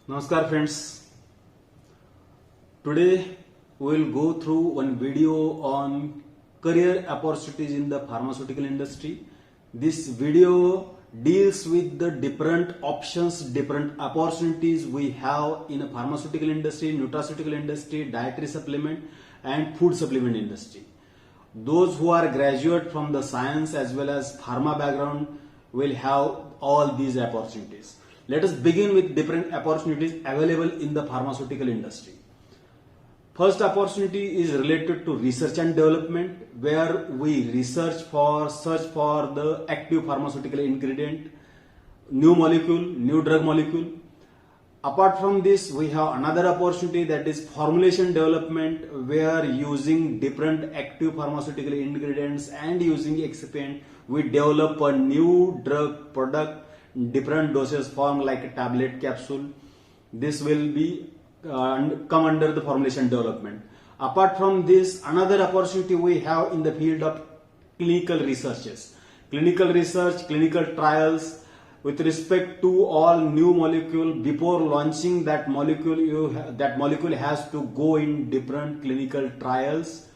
Namaskar friends. Today we will go through one video on career opportunities in the pharmaceutical industry. This video deals with the different options, different opportunities we have in a pharmaceutical industry, nutraceutical industry, dietary supplement and food supplement industry. Those who are graduate from the science as well as pharma background will have all these opportunities. Let us begin with different opportunities available in the pharmaceutical industry. First opportunity is related to research and development, where we search for the active pharmaceutical ingredient, new molecule, new drug molecule. Apart from this, we have another opportunity, that is formulation development, where using different active pharmaceutical ingredients and using excipient, we develop a new drug product, different dosage form like a tablet, capsule. This will be come under the formulation development. Apart from this, another opportunity we have in the field of clinical researches. Clinical research, clinical trials with respect to all new molecule. Before launching that molecule, that molecule has to go in different clinical trials,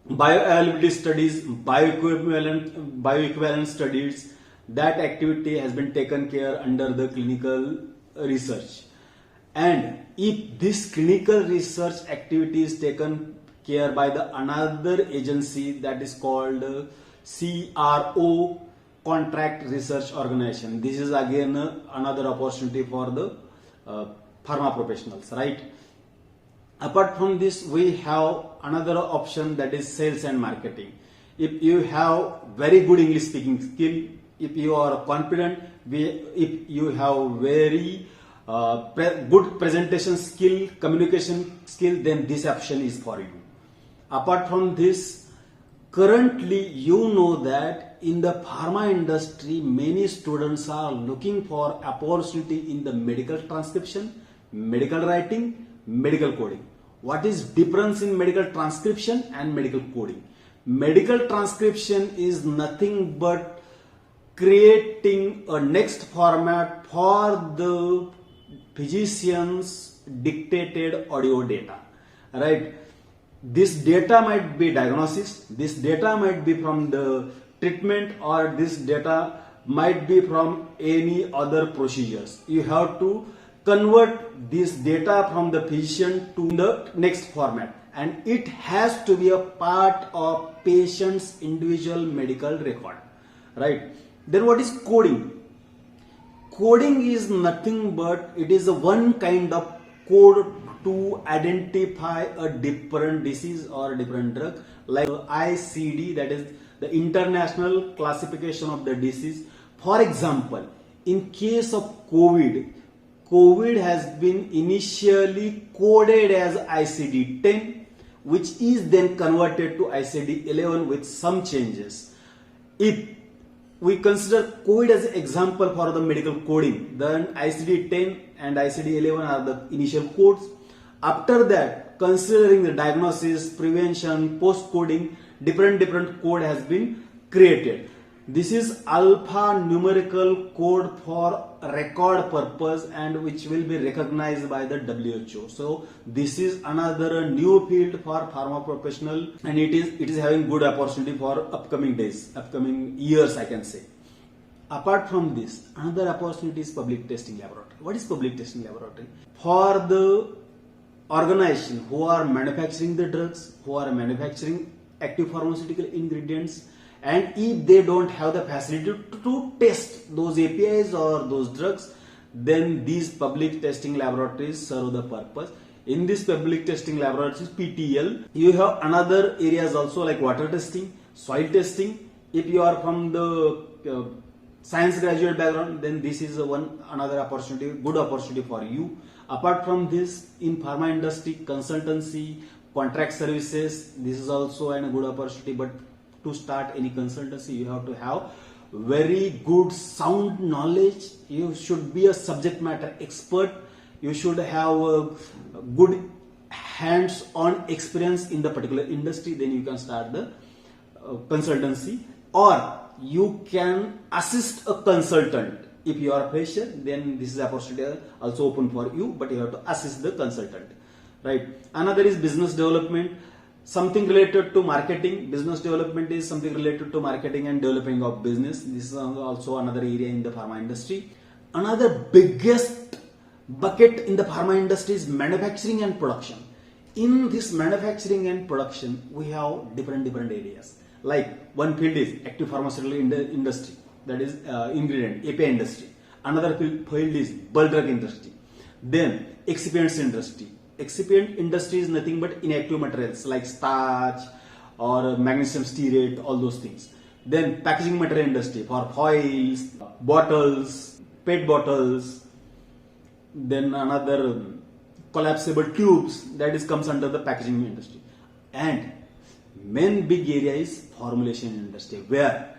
bioavailability studies, bioequivalent studies. That activity has been taken care under the clinical research. And if this clinical research activity is taken care by the another agency, that is called CRO, Contract Research Organization. This is again another opportunity for the pharma professionals, right? Apart from this, we have another option, that is sales and marketing. If you have very good English speaking skill, if you are confident, if you have very good presentation skill, communication skill, then this option is for you. Apart from this, currently you know that in the pharma industry, many students are looking for opportunity in the medical transcription, medical writing, medical coding. What is difference in medical transcription and medical coding? Medical transcription is nothing but creating a next format for the physician's dictated audio data, right? This data might be diagnosis, this data might be from the treatment, or this data might be from any other procedures. You have to convert this data from the physician to the next format, and it has to be a part of patient's individual medical record, right? Then what is coding? Coding is nothing but it is a one kind of code to identify a different disease or a different drug, like ICD, that is the International Classification of the Disease. For example, in case of COVID has been initially coded as ICD-10, which is then converted to ICD-11 with some changes. If we consider COVID as an example for the medical coding, then ICD-10 and ICD-11 are the initial codes. After that, considering the diagnosis, prevention, post-coding, different code has been created. This is alphanumerical code for record purpose and which will be recognized by the WHO. So this is another new field for pharma professional, and it is having good opportunity for upcoming days, upcoming years, I can say. Apart from this, another opportunity is public testing laboratory. What is public testing laboratory? For the organization who are manufacturing the drugs, who are manufacturing active pharmaceutical ingredients, and if they don't have the facility to test those APIs or those drugs, then these public testing laboratories serve the purpose. In this public testing laboratories, PTL, you have another areas also like water testing, soil testing. If you are from the science graduate background, then this is another opportunity, good opportunity for you. Apart from this, in pharma industry, consultancy, contract services, this is also a good opportunity. But to start any consultancy, you have to have very good sound knowledge. You should be a subject matter expert. You should have a good hands-on experience in the particular industry. Then you can start the consultancy, or you can assist a consultant If you are a fresher, then this is opportunity also open for you, but you have to assist the consultant, right? Another is business development, something related to marketing. Business development is something related to marketing and developing of business. This is also another area in the pharma industry. Another biggest bucket in the pharma industry is manufacturing and production. In this manufacturing and production, we have different areas. Like one field is active pharmaceutical industry, that is ingredient, API industry. Another field is bulk drug industry. Then excipients industry. Excipient industry is nothing but inactive materials like starch or magnesium stearate, all those things. Then packaging material industry for foils, bottles, PET bottles. Then another collapsible tubes, that is comes under the packaging industry. And main big area is formulation industry, where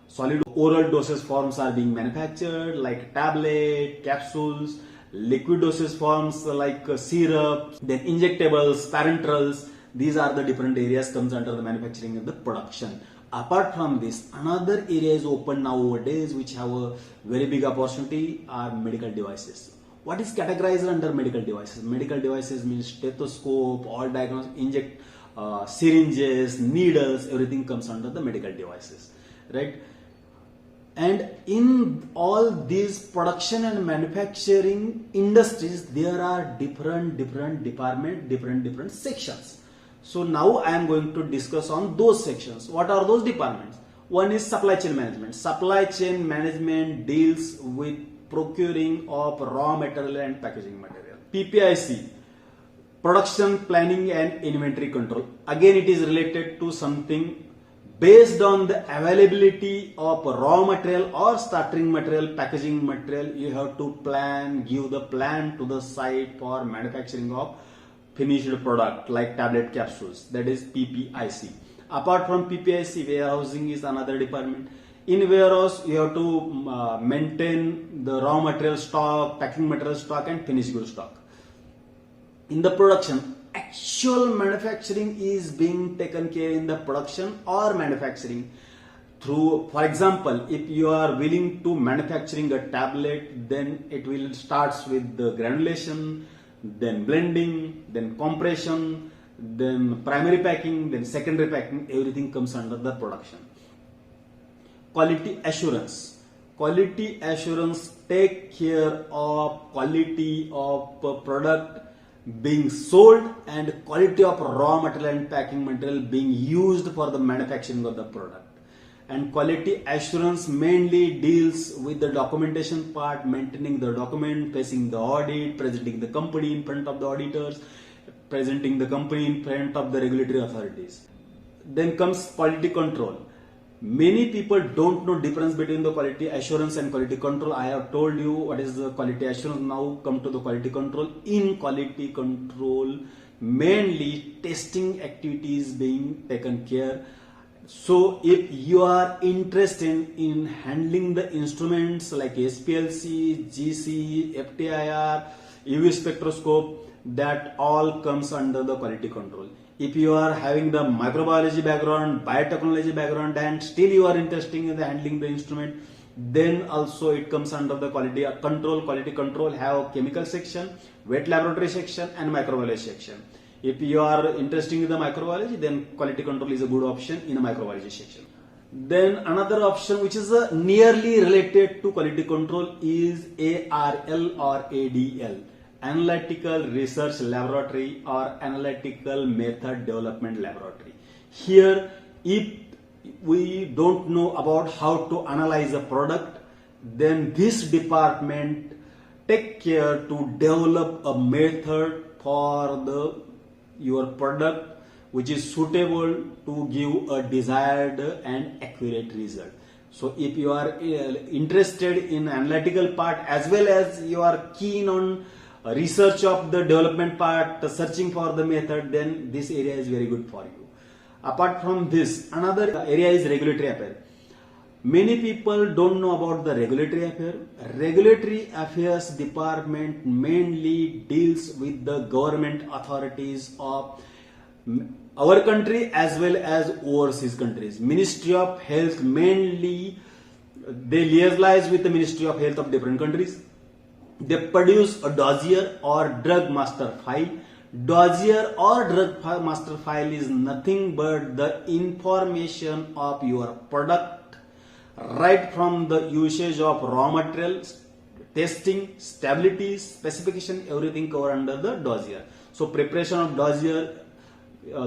solid oral dosage forms are being manufactured like tablet, capsules, liquid dosage forms like syrup, then injectables, parenterals. These are the different areas comes under the manufacturing and the production. Apart from this, another area is open nowadays which have a very big opportunity are medical devices. What is categorized under medical devices? Medical devices means stethoscope, all diagnostic, syringes, needles, everything comes under the medical devices, right? And in all these production and manufacturing industries, there are different departments, different sections. So now I am going to discuss on those sections. What are those departments? One is supply chain management. Supply chain management deals with procuring of raw material and packaging material. PPIC, production planning and inventory control. Again, it is related to something based on the availability of raw material or starting material, packaging material. You have to plan, give the plan to the site for manufacturing of finished product like tablet capsules. That is PPIC. Apart from PPIC, warehousing is another department. In warehouse, you have to maintain the raw material stock, packing material stock, and finished goods stock. In the production, actual manufacturing is being taken care in the production or manufacturing through, for example, if you are willing to manufacturing a tablet, then it will starts with the granulation, then blending, then compression, then primary packing, then secondary packing. Everything comes under the production. Quality assurance. Quality assurance take care of quality of product being sold and quality of raw material and packing material being used for the manufacturing of the product. And quality assurance mainly deals with the documentation part, maintaining the document, facing the audit, presenting the company in front of the auditors, presenting the company in front of the regulatory authorities. Then comes quality control. Many people don't know difference between the quality assurance and quality control. I have told you what is the quality assurance. Now come to the quality control. In quality control, mainly testing activities being taken care. So if you are interested in handling the instruments like SPLC, GC, FTIR, UV spectroscope, that all comes under the quality control. If you are having the microbiology background, biotechnology background, and still you are interested in the handling the instrument, then also it comes under the quality control. Quality control have chemical section, wet laboratory section, and microbiology section. If you are interested in the microbiology, then quality control is a good option in a microbiology section. Then another option which is nearly related to quality control is ARL or ADL. Analytical Research Laboratory or Analytical Method Development Laboratory. Here, if we don't know about how to analyze a product, then this department take care to develop a method for your product which is suitable to give a desired and accurate result. So if you are interested in analytical part as well as you are keen on research of the development part, searching for the method, then this area is very good for you. Apart from this, another area is regulatory affairs. Many people don't know about the regulatory affairs. Regulatory affairs department mainly deals with the government authorities of our country as well as overseas countries. Ministry of Health mainly They liaise with the Ministry of Health of different countries. They produce a dossier or drug master file. Dossier or drug master file is nothing but the information of your product, right from the usage of raw materials, testing, stability, specification, everything covered under the dossier. So preparation of dossier,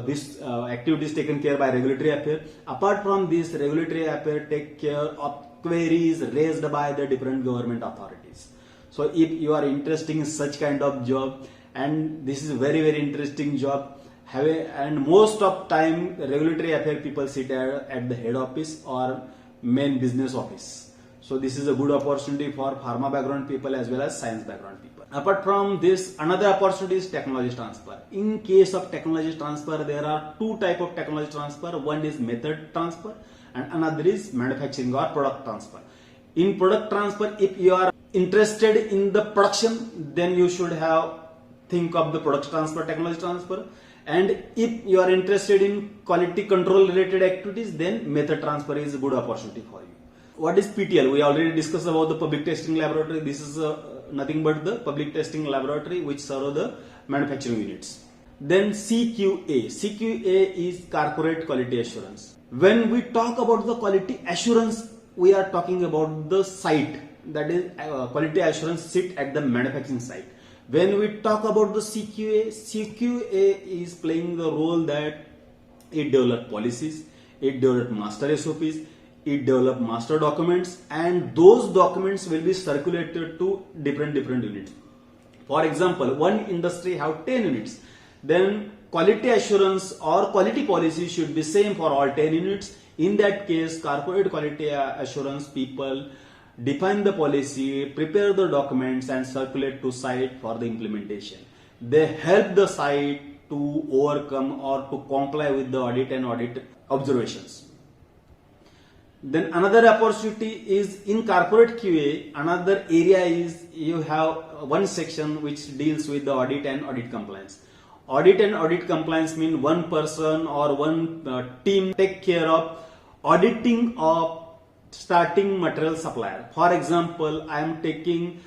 this activity is taken care by regulatory affair. Apart from this, regulatory affair take care of queries raised by the different government authorities. So if you are interested in such kind of job, and this is very interesting job, and most of time regulatory affair people sit at the head office or main business office. So this is a good opportunity for pharma background people as well as science background people. Apart from this, another opportunity is technology transfer. In case of technology transfer, there are two type of technology transfer. One is method transfer and another is manufacturing or product transfer. In product transfer, if you are interested in the production, then you should think of the product transfer, technology transfer. And if you are interested in quality control related activities, then method transfer is a good opportunity for you. What is PTL? We already discussed about the public testing laboratory. This is nothing but the public testing laboratory which serve the manufacturing units. Then CQA. CQA is corporate quality assurance. When we talk about the quality assurance, we are talking about the site, that is quality assurance sit at the manufacturing site. When we talk about the CQA, CQA is playing the role that it develops policies, it develops master SOPs, it develops master documents, and those documents will be circulated to different units. For example, one industry have 10 units, then quality assurance or quality policy should be same for all 10 units. In that case, corporate quality assurance people define the policy, prepare the documents and circulate to site for the implementation. They help the site to overcome or to comply with the audit and audit observations. Then another opportunity is in corporate QA. Another area is you have one section which deals with the audit and audit compliance. Audit and audit compliance mean one person or one team take care of auditing of starting material supplier. For example, I am taking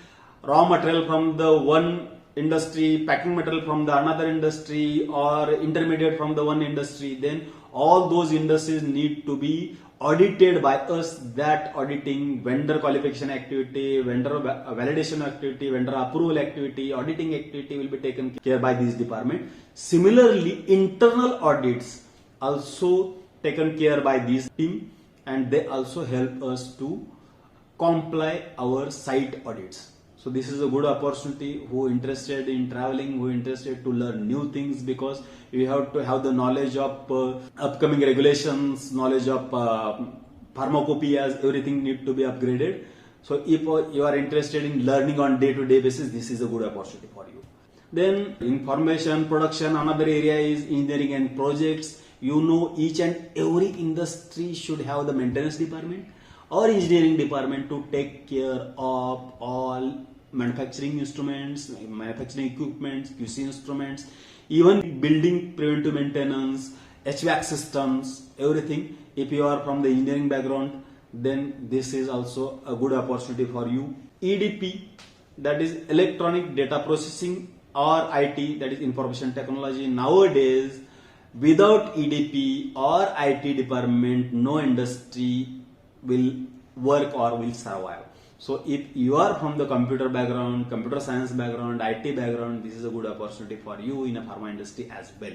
raw material from the one industry, packing material from the another industry, or intermediate from the one industry. Then all those industries need to be audited by us. That auditing, vendor qualification activity, vendor validation activity, vendor approval activity, auditing activity will be taken care by this department. Similarly, internal audits also taken care by this team, and they also help us to comply our site audits. So this is a good opportunity who interested in traveling, who interested to learn new things, because you have to have the knowledge of upcoming regulations, knowledge of pharmacopoeias, everything need to be upgraded. So if you are interested in learning on day-to-day basis, this is a good opportunity for you. Then information production, another area is engineering and projects. You know, each and every industry should have the maintenance department or engineering department to take care of all manufacturing instruments, manufacturing equipments, QC instruments, even building preventive maintenance, HVAC systems, everything. If you are from the engineering background, then this is also a good opportunity for you. EDP, that is electronic data processing, or IT, that is information technology. Nowadays, without EDP or IT department, no industry will work or will survive. So if you are from the computer background, computer science background, IT background, this is a good opportunity for you in a pharma industry as well.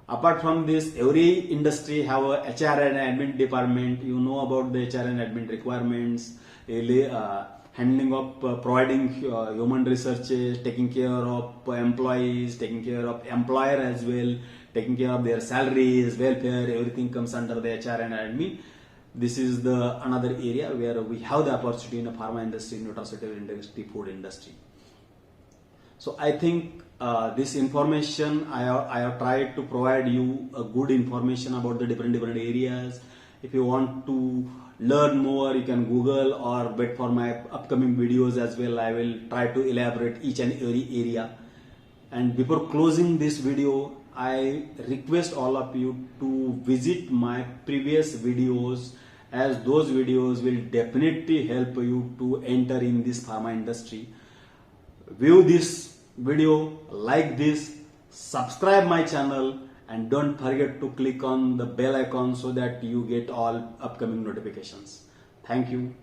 Apart from this, every industry have a HR and admin department. You know about the HR and admin requirements, handling of providing human researches, taking care of employees, taking care of employer as well, taking care of their salaries, welfare, everything comes under the HR and admin. This is the another area where we have the opportunity in the pharma industry, nutraceutical industry, food industry. So I think this information I have tried to provide you a good information about the different areas. If you want to learn more, you can Google or wait for my upcoming videos as well. I will try to elaborate each and every area. And before closing this video, I request all of you to visit my previous videos as those videos will definitely help you to enter in this pharma industry. View this video, like this, subscribe my channel, and don't forget to click on the bell icon so that you get all upcoming notifications. Thank you.